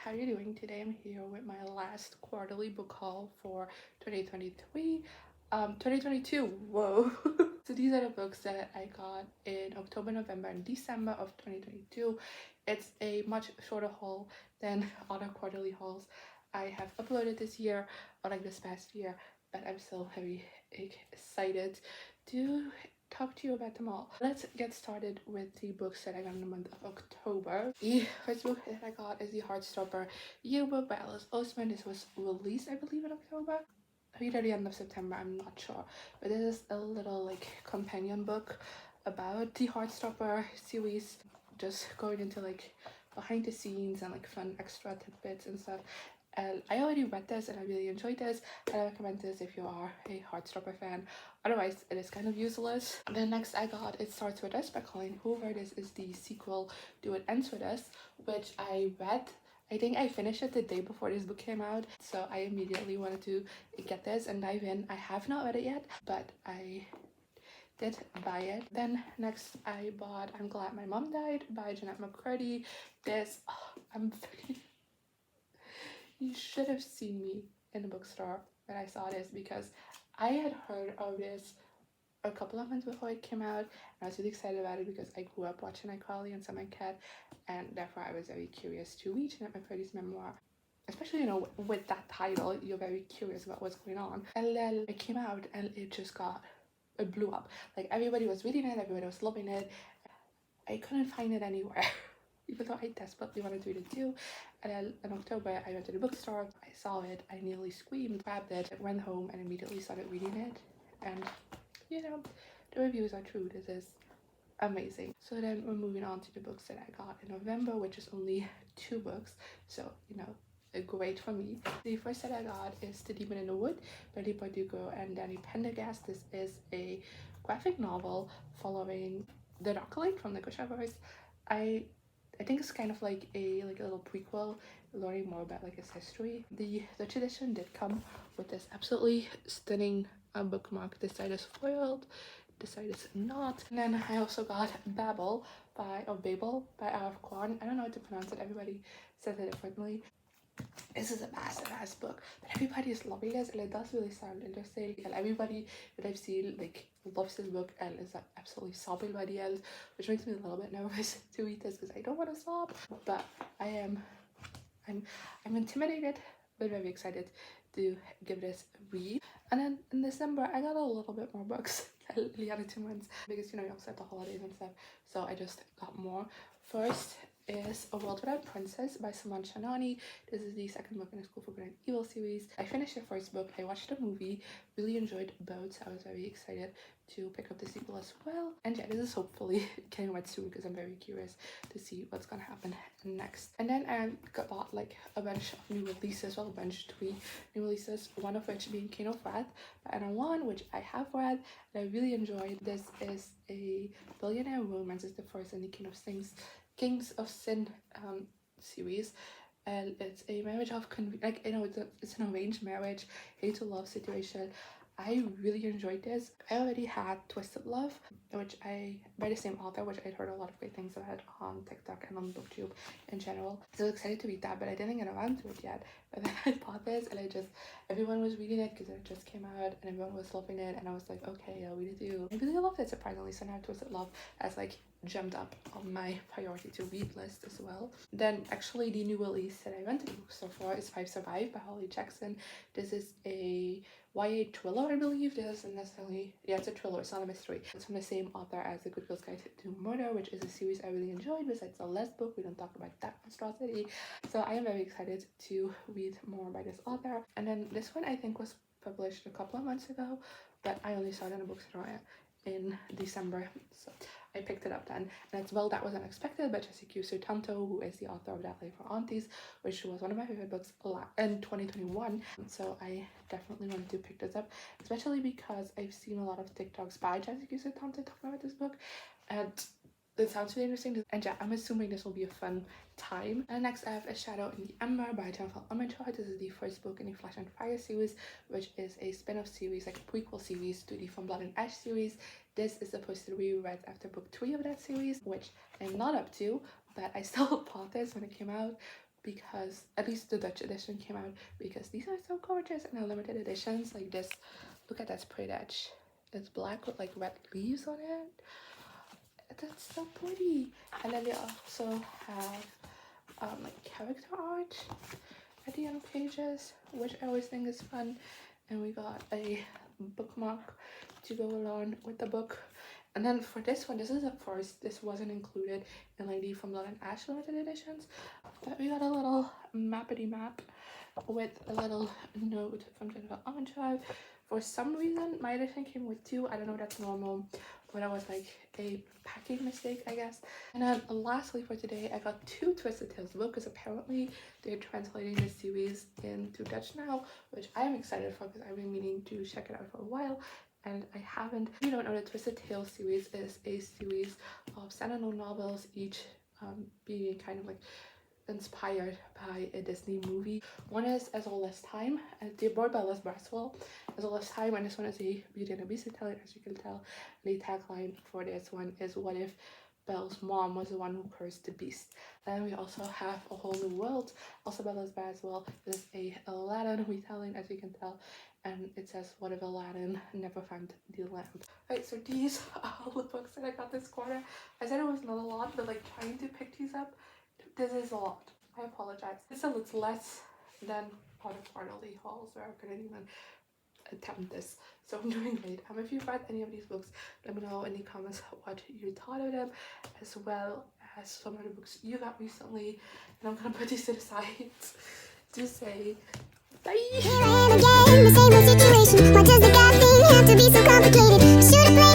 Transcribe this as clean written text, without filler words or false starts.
how are you doing? Today I'm here with my last quarterly book haul for 2023. 2022, whoa. So these are the books that I got in October, November, and December of 2022. It's a much shorter haul than other quarterly hauls I have uploaded this year or like this past year, but I'm still very excited to talk to you about them all. Let's get started with the books that I got in the month of October. The first book that I got is the Heartstopper Yearbook by Alice Oseman. This was released, I believe, in October. Maybe at the end of September, I'm not sure. But this is a little like companion book about the Heartstopper series, just going into like behind the scenes and like fun extra tidbits and stuff. And I already read this and I really enjoyed this. I recommend this if you are a Heartstopper fan. Otherwise, it is kind of useless. The next I got, It Starts With Us by Colleen Hoover. This is the sequel to It Ends With Us, which I read. I think I finished it the day before this book came out, so I immediately wanted to get this and dive in. I have not read it yet, but I did buy it. Then next I bought I'm Glad My Mom Died by Jeanette McCurdy. This, you should have seen me in the bookstore when I saw this, because I had heard of this a couple of months before it came out, and I was really excited about it because I grew up watching iCarly and Sam and Cat, and therefore I was very curious to read Jeanette McCurdy's memoir. Especially, with that title, you're very curious about what's going on. And then it came out and it blew up. Like, everybody was reading it, everybody was loving it. I couldn't find it anywhere. Even though I desperately wanted to read it too. And then in October, I went to the bookstore, I saw it, I nearly screamed, grabbed it, went home and immediately started reading it. And, the reviews are true. This is amazing. So then we're moving on to the books that I got in November, which is only 2 books. So, great for me. The first that I got is The Demon in the Wood by Lee Bardugo and Danny Pendergast. This is a graphic novel following the Dark from the Kushavers. I think it's kind of like a little prequel, learning more about like his history. The tradition did come with this absolutely stunning bookmark. This side is foiled, this side is not. And then I also got Babel by R.F. Kuang. I don't know how to pronounce it. Everybody says it differently. This is a massive book, but everybody is loving this, and it does really sound interesting. And everybody that I've seen loves this book and is absolutely sobbing by the end, which makes me a little bit nervous to read this because I don't want to sob. But I'm intimidated, but very excited to give this a read. And then in December, I got a little bit more books than the other 2 months because you also had the holidays and stuff, so I just got more. First is A World Without Princess by Saman Shanani. This is the second book in the School for Good and Evil series. I finished the first book, I watched the movie, really enjoyed both, so I was very excited to pick up the sequel as well. And yeah, this is hopefully getting read soon because I'm very curious to see what's gonna happen next. And then I bought a bunch of new releases, well, a bunch, 3 new releases, one of which being King of Wrath by Anna Wan, which I have read and I really enjoyed. This is a billionaire romance. It's the first in the Kings of Sin series, and it's a marriage of it's an arranged marriage, hate to love situation. I really enjoyed this. I already had Twisted Love, which by the same author, which I'd heard a lot of great things about on TikTok and on BookTube in general. So I was excited to read that, but I didn't get around to it yet. But then I bought this, and everyone was reading it because it just came out, and everyone was loving it, and I was like, okay, I'll read it too. I really loved it, surprisingly. So now Twisted Love has jumped up on my priority to read list as well. Then actually the new release that I went to the bookstore for is Five Survive by Holly Jackson. This is a YA thriller, I believe. This isn't necessarily, it's a thriller, it's not a mystery. It's from the same author as The Good Girl's Guide to Murder, which is a series I really enjoyed. Besides the last book, we don't talk about that monstrosity. So I am very excited to read more by this author. And then this one I think was published a couple of months ago, but I only saw it in a bookstore in December, so I picked it up then. And it's Well That Was Unexpected by Jessica Sutanto, who is the author of That Life for Aunties, which was one of my favorite books in 2021. So I definitely wanted to pick this up, especially because I've seen a lot of TikToks by Jessica Sutanto talking about this book, and it sounds really interesting. And yeah, I'm assuming this will be a fun time. And next I have A Shadow in the Ember by Jennifer Armentrout. This is the first book in the Flash and Fire series, which is a spin-off series, a prequel series to the From Blood and Ash series. This is supposed to be read after book 3 of that series, which I'm not up to, but I still bought this when it came out because at least the Dutch edition came out, because these are so gorgeous and are limited editions. Like this, look at that sprayed edge. It's black with like red leaves on it. That's so pretty. And then they also have like character art at the end of pages, which I always think is fun. And we got a bookmark to go along with the book. And then for this one, this is a first. This wasn't included in like the From Blood and Ash limited editions. But we got a little mappity map with a little note from Jennifer Archive. For some reason, my edition came with 2. I don't know if that's normal, but that was like a packing mistake, I guess. And then lastly for today, I got 2 Twisted Tales books, because apparently they're translating the series into Dutch now, which I'm excited for because I've been meaning to check it out for a while and I haven't. If you don't know, the Twisted Tales series is a series of standalone novels, each being kind of like inspired by a Disney movie. One is As Old as Time, they're both by Liz Braswell, As Old as Time, and this one is a Beauty and the Beast retelling, as you can tell. The tagline for this one is, what if Belle's mom was the one who cursed the beast? Then we also have A Whole New World, also by Liz Braswell. This is a Aladdin retelling, as you can tell, and it says, what if Aladdin never found the lamp? Right, so these are all the books that I got this quarter. I said it was not a lot, but like trying to pick these up, this is a lot. I apologize. Still, it's less than other quarterly hauls, or I couldn't even attempt this. So I'm doing great. If you've read any of these books, let me know in the comments what you thought of them, as well as some of the books you got recently. And I'm gonna put these to the side to say bye. Here I am again, the same old situation. Why does the God thing have to be so complicated? Should've